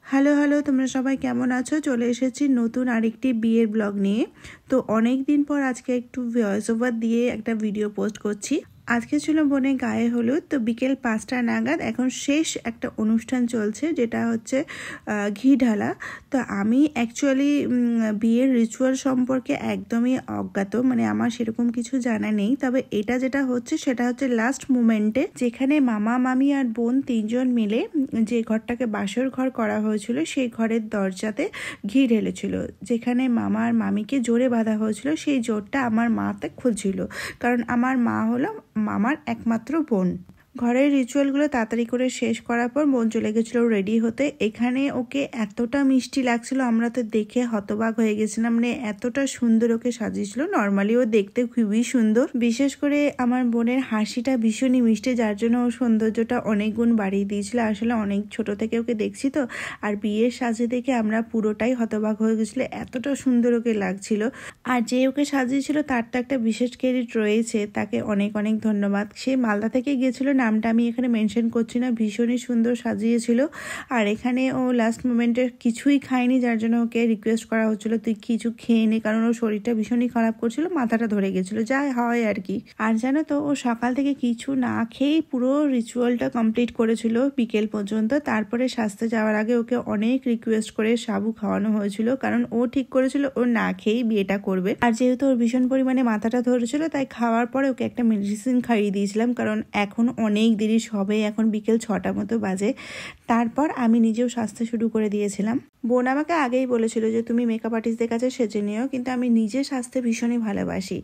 Hello hello, তোমরা সবাই কেমন আছো? চলে এসেছি নতুন আরেকটি বিয়ের ব্লগ নিয়ে। তো অনেক দিন পর আজকে একটু ভয়েস ওভার দিয়ে একটা ভিডিও পোস্ট করছি। আজকে ছিল বোনের গায়ে হলুদ, তো বিকেল 5টা নাগাদ এখন শেষ একটা অনুষ্ঠান চলছে, যেটা হচ্ছে ঘি ঢালা। তো আমি অ্যাকচুয়ালি বিয়ের রিচুয়াল সম্পর্কে একদমই অজ্ঞাত, মানে আমার সেরকম কিছু জানা নেই। তবে এটা যেটা হচ্ছে সেটা হচ্ছে লাস্ট মোমেন্টে, যেখানে মামা মামি আর বোন তিনজন মিলে যে ঘরটাকে বাসর ঘর করা হয়েছিল সেই ঘরের দরজাতে ঘি ঢেলেছিল। যেখানে মামা আর মামিকে জোরে বাঁধা হয়েছিল, সেই জোরটা আমার মাতে খুলছিল, কারণ আমার মা হলো মামার একমাত্র বোন। ঘরের রিচুয়ালগুলো তাড়াতাড়ি করে শেষ করার পর বোন চলে গেছিলো রেডি হতে। এখানে ওকে এতটা মিষ্টি লাগছিল, আমরা তো দেখে হতবাক হয়ে গেছিলাম, মানে এতটা সুন্দর ওকে সাজিয়েছিল। নর্মালি ও দেখতে খুবই সুন্দর, বিশেষ করে আমার বোনের হাসিটা ভীষণই মিষ্টি, যার জন্য ওর সৌন্দর্যটা অনেক গুণ বাড়িয়ে দিয়েছিল। আসলে অনেক ছোট থেকে ওকে দেখছি তো, আর বিয়ের সাজে দেখে আমরা পুরোটাই হতবাক হয়ে গেছিলো, এতটা সুন্দর ওকে লাগছিল। আর যে ওকে সাজিয়েছিল তার তো একটা বিশেষ ক্রেডিট রয়েছে, তাকে অনেক অনেক ধন্যবাদ। সে মালদা থেকে গিয়েছিল, নামটা আমি এখানে মেনশন করছি না। ভীষণই সুন্দর সাজিয়েছিল। আর এখানে ও লাস্ট মোমেন্টে কিছুই খায়নি, যার জন্য ওকে রিকোয়েস্ট করা হচ্ছিল তুই কিছু খেয়ে নে, কারণ ওর শরীরটা ভীষণই খারাপ করছিল, মাথাটা ধরে গেছিল, যাই হয় আর কি। আর জানো তো, ও সকাল থেকে কিছু না খেয়েই পুরো রিচুয়ালটা কমপ্লিট করেছিল বিকেল পর্যন্ত। তারপরে সাজতে যাওয়ার আগে ওকে অনেক রিকোয়েস্ট করে সাবু খাওয়ানো হয়েছিল, কারণ ও ঠিক করেছিল ও না খেয়েই বিয়েটা করবে। আর যেহেতু ওর ভীষণ পরিমাণে মাথাটা ধরেছিল, তাই খাওয়ার পরে ওকে একটা মেডিসিন খাইয়ে দিয়েছিলাম, কারণ এখন অনেক দেরি, সবে এখন বিকেল 6টা মতো বাজে। তারপর আমি নিজেও সাজতে শুরু করে দিয়েছিলাম। বোন আমাকে আগেই বলেছিল যে তুমি মেকআপ আর্টিস্টদের কাছে সেজে নিও, কিন্তু আমি নিজে সাজতে ভীষণই ভালোবাসি।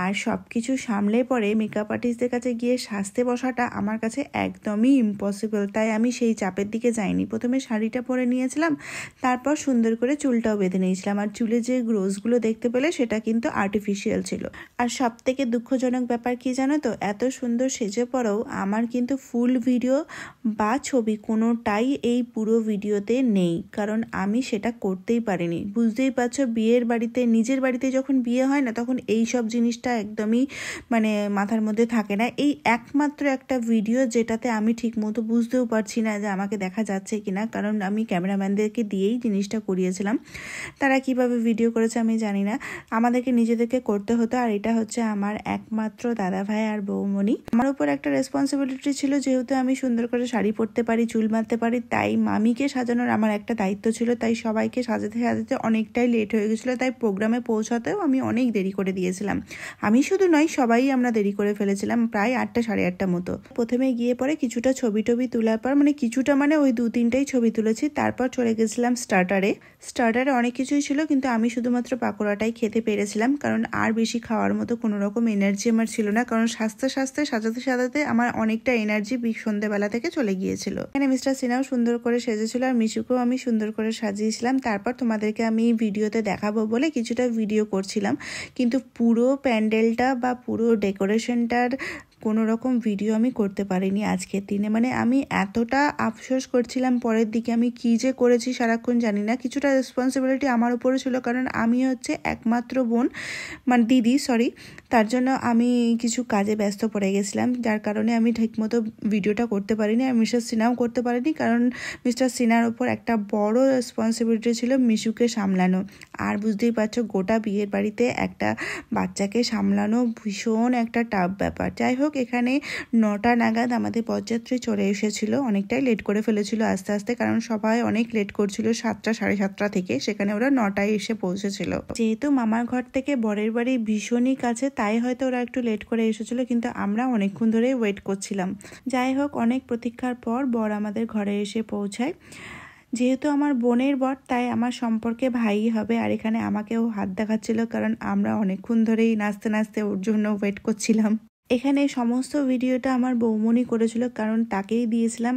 আর সব কিছু সামলে পরে মেকআপ আর্টিস্টদের কাছে গিয়ে সাজতে বসাটা আমার কাছে একদমই ইম্পসিবল, তাই আমি সেই চাপের দিকে যাইনি। প্রথমে শাড়িটা পরে নিয়েছিলাম, তারপর সুন্দর করে চুলটাও বেঁধে নিয়েছিলাম। আর চুলে যে গ্রোসগুলো দেখতে পেলে সেটা কিন্তু আর্টিফিশিয়াল ছিল। আর সব থেকে দুঃখজনক ব্যাপার কি জানো তো, এত সুন্দর সেজে পরেও আমার কিন্তু ফুল ভিডিও বা ছবি কোনোটাই এই পুরো ভিডিওতে নেই, কারণ আমি সেটা করতেই পারিনি। বুঝতেই পারছো, বিয়ের বাড়িতে, নিজের বাড়িতে যখন বিয়ে হয় না, তখন এই সব জিনিসটা একদমই মানে মাথার মধ্যে থাকে না। এই একমাত্র একটা ভিডিও যেটাতে আমি ঠিক মতো বুঝতেও পারছি না যে আমাকে দেখা যাচ্ছে কিনা, কারণ আমি ক্যামেরাম্যানদেরকে দিয়েই জিনিসটা করিয়েছিলাম। তারা কিভাবে ভিডিও করেছে আমি জানি না, আমাদেরকে নিজেদেরকে করতে হতো। আর এটা হচ্ছে আমার একমাত্র দাদা ভাই আর বৌমণি। আমার উপর একটা রেসপন্সিবিলিটি ছিল, যেহেতু আমি সুন্দর করে শাড়ি পরতে পারি, চুল বাঁধতে পারি, তাই মামিকে সাজানোর আমার একটা দায়িত্ব ছিল। তাই সবাইকে সাজাতে সাজাতে অনেকটাই লেট হয়ে গেছিলো, তাই প্রোগ্রামে পৌঁছাতেও আমি অনেক দেরি করে দিয়েছিলাম। আমি শুধু নয়, সবাই আমরা দেরি করে ফেলেছিলাম, প্রায় 8টা সাড়ে 8টা মতো। প্রথমে গিয়ে পরে কিছুটা ছবি টবি তোলার পর, মানে কিছুটা মানে ওই 2-3টাই ছবি তুলেছি। তারপর চলে গেছিলাম স্টার্টারে অনেক কিছুই ছিল, কিন্তু আমি শুধুমাত্র পাকোড়াটাই খেতে পেরেছিলাম, কারণ আর বেশি খাওয়ার মতো কোনো রকম এনার্জি আমার ছিল না, কারণ সাজতে সাজাতে আমার অনেকটা এনার্জি সন্ধ্যেবেলা থেকে চলে গিয়েছিল। এখানে মিস্টার সিনহাও সুন্দর করে সেজেছিল, আর মিশুকেও আমি সুন্দর করে সাজিয়েছিলাম। তারপর তোমাদেরকে আমি ভিডিওতে দেখাবো বলে কিছুটা ভিডিও করছিলাম, কিন্তু পুরো প্যান্ডেলটা বা পুরো ডেকোরেশনটার কোনো রকম ভিডিও আমি করতে পারিনি আজকের দিনে। মানে আমি এতটা আফসোস করছিলাম পরের দিকে, আমি কি যে করেছি সারাক্ষণ জানি না। কিছুটা রেসপন্সিবিলিটি আমার উপরে ছিল, কারণ আমি হচ্ছে একমাত্র বোন, মানে দিদি সরি, তার জন্য আমি কিছু কাজে ব্যস্ত পড়ে গেছিলাম, যার কারণে আমি ঠিকমতো ভিডিওটা করতে পারিনি। আর মিস্টার সিনহাও করতে পারিনি, কারণ মিস্টার সিনহার ওপর একটা বড় রেসপন্সিবিলিটি ছিল মিশুকে সামলানো। আর বুঝতেই পারছো, গোটা বিয়ের বাড়িতে একটা বাচ্চাকে সামলানো ভীষণ একটা টাফ ব্যাপার। যাই হোক, এখানে 9টা নাগাদ আমাদের বরযাত্রী চলে এসেছিল, অনেকটাই লেট করে ফেলেছিল আস্তে আস্তে, কারণ সবাই অনেক লেট করছিল 7টা সাড়ে 7টা থেকে, সেখানে ওরা 9টায় এসে পৌঁছেছিল। যেহেতু মামার ঘর থেকে বরের বাড়ি ভীষণই কাছে, তাই হয়তো ওরা একটু লেট করে এসেছিল, কিন্তু আমরা অনেকক্ষণ ধরে ওয়েট করছিলাম। যাই হোক, অনেক প্রতীক্ষার পর বর আমাদের ঘরে এসে পৌঁছায়। যেহেতু আমার বোনের বর, তাই আমার সম্পর্কে ভাই হবে। আর এখানে আমাকেও হাত দেখাচ্ছিল, কারণ আমরা অনেকক্ষণ ধরেই নাচতে নাচতে ওর জন্য ওয়েট করছিলাম। এখানে সমস্ত ভিডিওটা আমার বৌমণি করেছিল, কারণ তাকেই দিয়েছিলাম।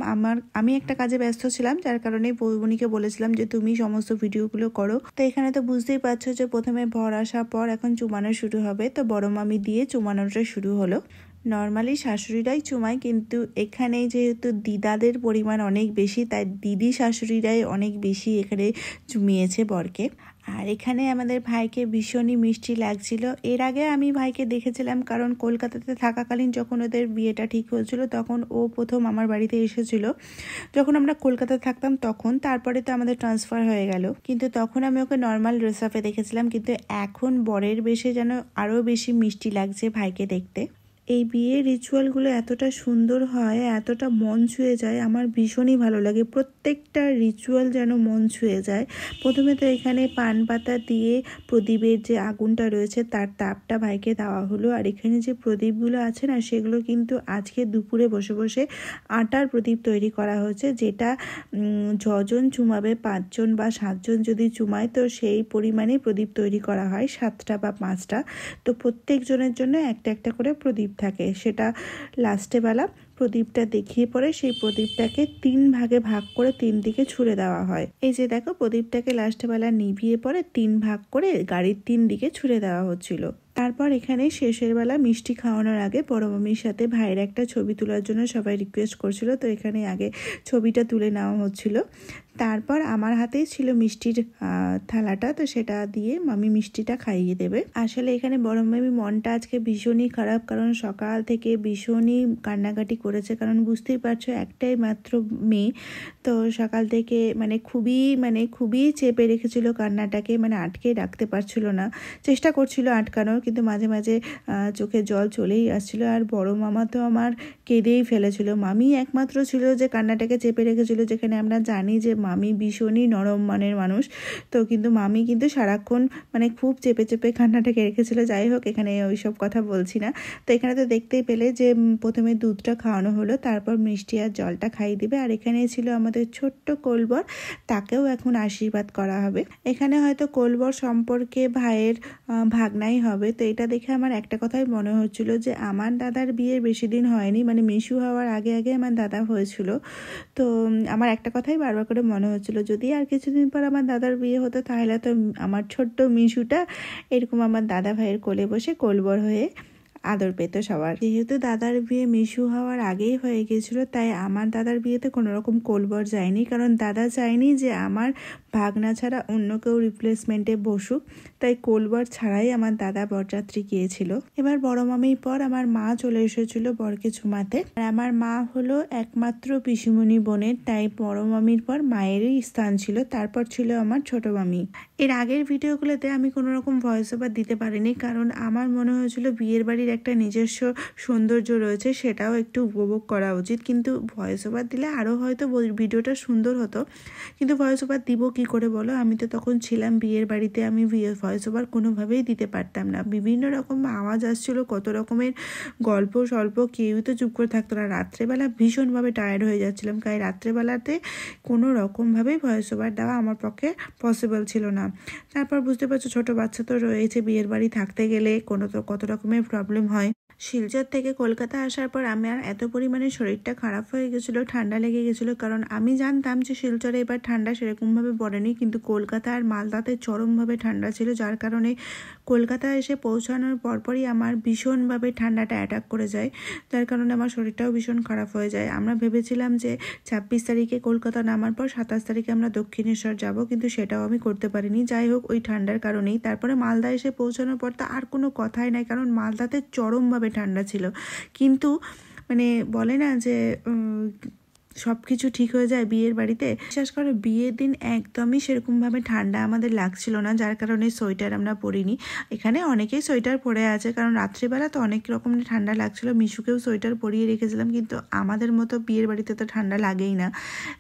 আমি একটা কাজে ব্যস্ত ছিলাম, যার কারণে বৌমণিকে বলেছিলাম যে তুমি সমস্ত ভিডিওগুলো করো। তো এখানে তো বুঝতেই পারছো যে প্রথমে বর আসার পর এখন চুমানো শুরু হবে, তো বড় মামি দিয়ে চুমানোটা শুরু হলো। নর্মালি শাশুড়িরাই চুমায়, কিন্তু এখানে যেহেতু দিদাদের পরিমাণ অনেক বেশি, তাই দিদি শাশুড়িরাই অনেক বেশি এখানে চুমিয়েছে বরকে। আর এখানে আমাদের ভাইকে ভীষণই মিষ্টি লাগছিল। এর আগে আমি ভাইকে দেখেছিলাম, কারণ কলকাতাতে থাকাকালীন যখন ওদের বিয়েটা ঠিক হয়েছিল তখন ও প্রথম আমার বাড়িতে এসেছিল। যখন আমরা কলকাতায় থাকতাম তখন, তারপরে তো আমাদের ট্রান্সফার হয়ে গেল, কিন্তু তখন আমি ওকে নর্মাল ড্রেস আপে দেখেছিলাম। কিন্তু এখন বরের বেশে যেন আরও বেশি মিষ্টি লাগছে ভাইকে দেখতে। এই বিয়ের রিচুয়ালগুলো এতটা সুন্দর হয়, এতটা মন ছুঁয়ে যায়, আমার ভীষণই ভালো লাগে। প্রত্যেকটা রিচুয়াল যেন মন ছুঁয়ে যায়। প্রথমে তো এখানে পান পাতা দিয়ে প্রদীপের যে আগুনটা রয়েছে তার তাপটা ভাইকে দেওয়া হলো। আর এখানে যে প্রদীপগুলো আছে না, সেগুলো কিন্তু আজকে দুপুরে বসে বসে আটার প্রদীপ তৈরি করা হয়েছে, যেটা যজন চুমাবে, 5 জন বা 7 জন যদি চুমায় তো সেই পরিমাণে প্রদীপ তৈরি করা হয়, 7টা বা 5টা। তো প্রত্যেকজনের জন্য একটা একটা করে প্রদীপ থাকে। সেটা লাস্টে বেলা প্রদীপটা দেখিয়ে পরে সেই প্রদীপটাকে 3 ভাগে ভাগ করে 3 দিকে ছুঁড়ে দেওয়া হয়। এই যে দেখো, প্রদীপটাকে লাস্টে বেলা নিভিয়ে পরে 3 ভাগ করে গাড়ির 3 দিকে ছুঁড়ে দেওয়া হচ্ছিল। তারপর এখানে শেষের বেলা মিষ্টি খাওয়ানোর আগে বড় মামির সাথে ভাইয়ের একটা ছবি তোলার জন্য সবাই রিকোয়েস্ট করছিল, তো এখানে আগে ছবিটা তুলে নেওয়া হচ্ছিল। তারপর আমার হাতেই ছিল মিষ্টির থালাটা, তো সেটা দিয়ে মামি মিষ্টিটা খাইয়ে দেবে। আসলে এখানে বড় মামি মনটা আজকে ভীষণই খারাপ, কারণ সকাল থেকে ভীষণই কান্নাকাটি করেছে। কারণ বুঝতেই পারছো, একটাই মাত্র মেয়ে, তো সকাল থেকে খুবই চেপে রেখেছিল কান্নাটাকে, আটকে রাখতে পারছিল না। চেষ্টা করছিল আটকানোর, কিন্তু মাঝে মাঝে চোখে জল চলেই আসছিল। আর বড় মামা তো আমার কেঁদেই ফেলেছিল। মামি একমাত্র ছিল যে কান্নাটাকে চেপে রেখেছিল, যেখানে আমরা জানি যে মামি ভীষণই নরম মানের মানুষ। তো কিন্তু মামি কিন্তু সারাক্ষণ খুব চেপে চেপে কান্নাটাকে রেখেছিল। যাই হোক, এখানে ওইসব কথা বলছি না। তো এখানে তো দেখতেই পেলে যে প্রথমে দুধটা খাওয়ানো হলো, তারপর মিষ্টি আর জলটা খাইয়ে দিবে। আর এখানে ছিল আমাদের ছোট্ট কোলবর, তাকেও এখন আশীর্বাদ করা হবে। এখানে হয়তো কোলবর সম্পর্কে ভাইয়ের ভাগনাই হবে। তো এটা দেখে আমার একটা কথাই মনে হচ্ছিল যে আমার দাদার বিয়ে বেশি দিন হয়নি, মিশু হওয়ার আগে আগে আমার দাদা হয়েছিল। তো আমার একটা কথাই বারবার করে মনে হচ্ছিল, যদি আর কিছুদিন পর আমার দাদার বিয়ে হতো তাহলে তো আমার ছোট্ট মিশুটা এরকম আমার দাদা ভাইয়ের কোলে বসে কোলবর হয়ে আদর পেত সবার। যেহেতু দাদার বিয়ে মিশু হওয়ার আগেই হয়ে গেছিল, তাই আমার দাদার বিয়েতে কোনো রকম কোলবর যায়নি, কারণ দাদা চায়নি যে আমার ভাগনা ছাড়া অন্য কেউ রিপ্লেসমেন্টে বসুক। তাই কোলবর ছাড়াই আমার দাদা বরযাত্রী গিয়েছিল। এবার বড় মামির পর আমার মা চলে এসেছিল বরকে চুমাতে। আর আমার মা হলো একমাত্র পিসিমণি বোনের, তাই বড় মামির পর মায়েরই স্থান ছিল। তারপর ছিল আমার ছোট মামি। এর আগের ভিডিওগুলোতে আমি কোনো রকম ভয়েস ওভার দিতে পারিনি, কারণ আমার মনে হয়েছিল বিয়ের বাড়ির একটা নিজস্ব সৌন্দর্য রয়েছে, সেটাও একটু উপভোগ করা উচিত। কিন্তু ভয়েস ওভার দিলে আরও হয়তো ভিডিওটা সুন্দর হতো, কিন্তু ভয়েস ওভার দিব কি করে বলো? আমি তো তখন ছিলাম বিয়ের বাড়িতে, আমি ভয়েস ওভার কোনোভাবেই দিতে পারতাম না। বিভিন্ন রকম আওয়াজ আসছিল, কত রকমের গল্প স্বল্প, কেউই তো চুপ করে থাকতো না। রাত্রেবেলা ভীষণভাবে টায়ার্ড হয়ে যাচ্ছিলাম, তাই রাত্রেবেলাতে কোনো রকমভাবেই ভয়েস ওভার দেওয়া আমার পক্ষে পসিবল ছিল না। তারপর বুঝতে পারছো, ছোট বাচ্চা তো রয়েছে, বিয়ের বাড়ি থাকতে গেলে কত রকমের প্রবলেম হয়। শিলচর থেকে কলকাতা আসার পর আমার এত পরিমাণে শরীরটা খারাপ হয়ে গেছিলো, ঠান্ডা লেগে গেছিলো। কারণ আমি জানতাম যে শিলচরে এবার ঠান্ডা সেরকমভাবে পড়েনি, কিন্তু কলকাতা আর মালদাতে চরমভাবে ঠান্ডা ছিল। যার কারণে কলকাতা এসে পৌঁছানোর পরপরই আমার ভীষণভাবে ঠান্ডাটা অ্যাটাক করে যায়, যার কারণে আমার শরীরটাও ভীষণ খারাপ হয়ে যায়। আমরা ভেবেছিলাম যে 26 তারিখে কলকাতা নামার পর 27 তারিখে আমরা দক্ষিণেশ্বর যাব, কিন্তু সেটাও আমি করতে পারিনি। যাই হোক, ওই ঠান্ডার কারণেই তারপরে মালদা এসে পৌঁছানোর পর তো আর কোনো কথাই নাই, কারণ মালদাতে চরমভাবে ঠান্ডা ছিল। কিন্তু বলে না যে সব কিছু ঠিক হয়ে যায় বিয়ের বাড়িতে। বিশেষ করে বিয়ের দিন একদমই সেরকমভাবে ঠান্ডা আমাদের লাগছিল না, যার কারণে সোয়েটার আমরা পরিনি। এখানে অনেকেই সোয়েটার পরে আছে, কারণ রাত্রিবেলা তো অনেক রকমের ঠান্ডা লাগছিল। মিশুকেও সোয়েটার পরিয়ে রেখেছিলাম, কিন্তু আমাদের মতো বিয়ের বাড়িতে তো ঠান্ডা লাগেই না।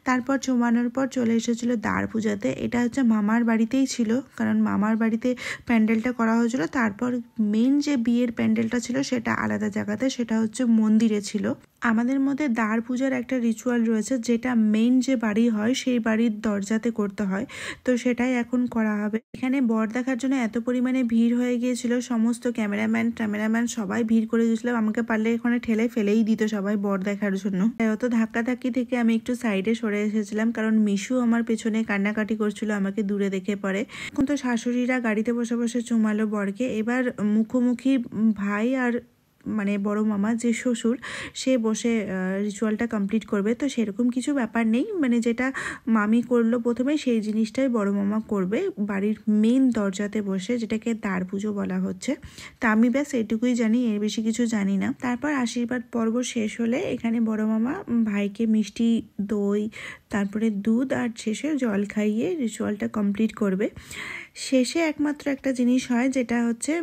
তারপর চুমানোর পর চলে এসেছিল দ্বার পূজাতে। এটা হচ্ছে মামার বাড়িতেই ছিল, কারণ মামার বাড়িতে প্যান্ডেলটা করা হয়েছিল। তারপর মেন যে বিয়ের প্যান্ডেলটা ছিল সেটা আলাদা জায়গাতে, সেটা হচ্ছে মন্দিরে ছিল। আমাদের মধ্যে দ্বার পূজার একটা রিচুয়াল রয়েছে, যেটা মেইন যে বাড়ি হয় সেই বাড়ির দরজাতে করতে হয়, তো সেটাই এখন করা হবে। এখানে বর দেখার জন্য এত পরিমাণে ভিড় হয়ে গিয়েছিল, সমস্ত ক্যামেরাম্যান সবাই ভিড় করে দিয়েছিল। আমাকে পারলে এখানে ঠেলে ফেলেই দিত সবাই বর দেখার জন্য। অত ধাক্কাধাক্কি থেকে আমি একটু সাইডে সরে এসেছিলাম, কারণ মিশু আমার পেছনে কান্নাকাটি করছিল আমাকে দূরে দেখে পরে। এখন তো শাশুড়িরা গাড়িতে বসে বসে চুমালো বরকে। এবার মুখোমুখি ভাই আর মানে বড় মামা যে শ্বশুর সে বসে রিচুয়ালটা কমপ্লিট করবে। তো সেরকম কিছু ব্যাপার নেই, মানে যেটা মামি করলো প্রথমে সেই জিনিসটাই বড় মামা করবে বাড়ির মেন দরজাতে বসে, যেটাকে দ্বার পুজো বলা হচ্ছে। তা আমি ব্যাস এটুকুই জানি, এর বেশি কিছু জানি না। তারপর আশীর্বাদ পর্ব শেষ হলে এখানে বড় মামা ভাইকে মিষ্টি, দই, তারপরে দুধ আর শেষে জল খাইয়ে রিচুয়ালটা কমপ্লিট করবে। শেষে একমাত্র একটা জিনিস হয়, যেটা হচ্ছে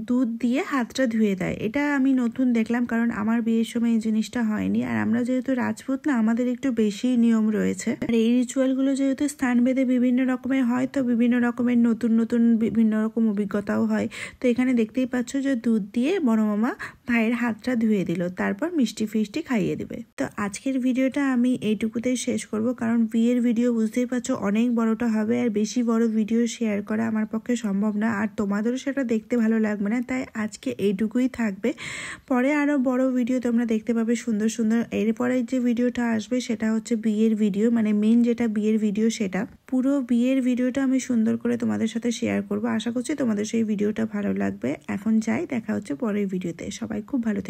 দুধ দিয়ে হাতটা ধুয়ে দেয়। এটা আমি নতুন দেখলাম, কারণ আমার বিয়ের সময় এই জিনিসটা হয়নি। আর আমরা যেহেতু রাজপুত না, আমাদের একটু বেশি নিয়ম রয়েছে। আর এই রিচুয়ালগুলো যেহেতু স্থানভেদে বিভিন্ন রকমের হয়, তো বিভিন্ন রকমের নতুন নতুন বিভিন্ন রকম অভিজ্ঞতাও হয়। তো এখানে দেখতেই পাচ্ছ যে দুধ দিয়ে বড় মামা ভাইয়ের হাতটা ধুয়ে দিল, তারপর মিষ্টি ফিষ্টি খাইয়ে দিবে। তো আজকের ভিডিওটা আমি এইটুকুতেই শেষ করব, কারণ বিয়ের ভিডিও বুঝতেই পারছো অনেক বড়টা হবে, আর বেশি বড় ভিডিও শেয়ার করা আমার পক্ষে সম্ভব না, আর তোমাদেরও সেটা দেখতে ভালো লাগবে না। তাই আজকে এইটুকুই থাকবে, পরে আরো বড় ভিডিও তোমরা দেখতে পাবে সুন্দর সুন্দর। এরপরে যে ভিডিওটা আসবে সেটা হচ্ছে বিয়ের ভিডিও, মানে মেন যেটা বিয়ের ভিডিও, সেটা পুরো বিয়ের ভিডিওটা আমি সুন্দর করে তোমাদের সাথে শেয়ার করব। আশা করছি তোমাদের সেই ভিডিওটা ভালো লাগবে। এখন যাই, দেখা হচ্ছে পরের ভিডিওতে। সবাই খুব ভালো